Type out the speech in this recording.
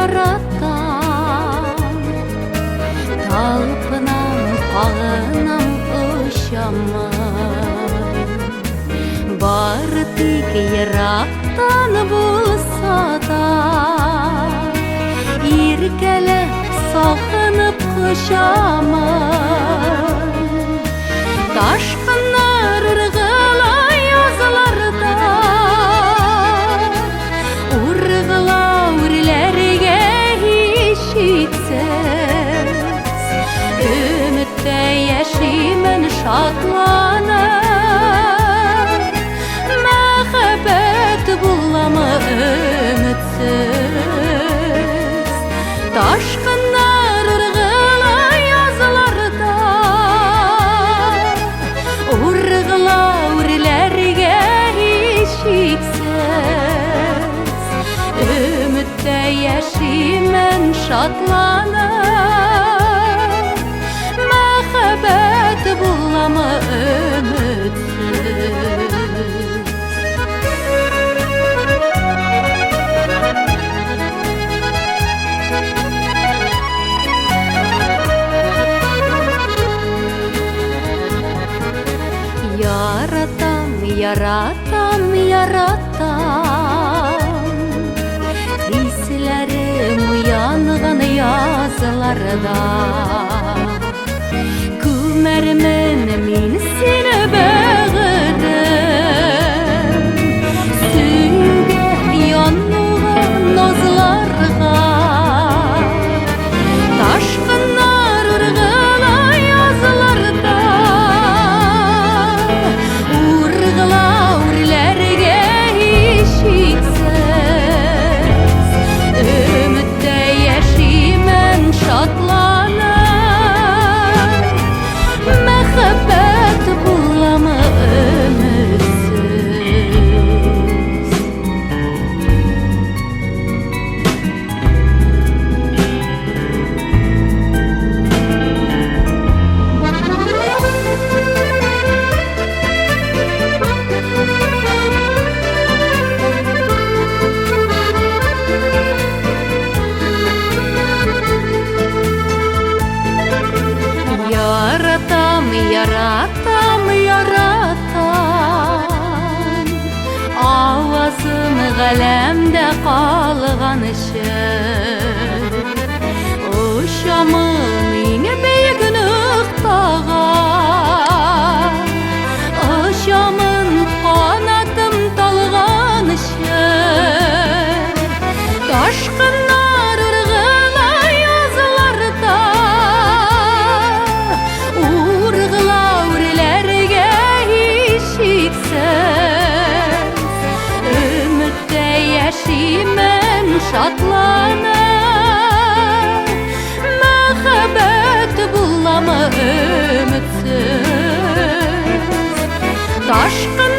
yarattam, talpınam, ağınam, uşamay. Bari tik yiraktan bulsa da, irkelep, soğunup kuşamay. Taşkınlar ırgıla yazılarda, urgıla urilerge hiçiksiz. Ümitte yaşayman şadlanır, mehabbet bulama ümitsiz. Taşkınlar ırgıla yazılarda, urgıla urilerge hiçiksiz. Ümitte yaşayman şadlanır, mehabbet bulama ümitsiz. Yaratam, yaratam, yaratam, hislerim uyanğan yazılarda. Kümermen min seni bağıdım, süyge yanğan nazlarga. Taşkınlar ırgıla yazılarda, urgıla urilerge hiçiksiz. Ümitte yaşayman şadlanır, mehabbet bulama ümitsiz. Yaratam, yaratam, yaratam, avazım galemde kalgan için. Uşamın yine büyük nıqtağa, uşamın kanatım talgan için. Taşkınlar ırgıla yazılarda, urgıla urilerge hiçiksiz. Ümitte yaşayman şadlanır, mehabbet bulama ümitsiz. Taşkın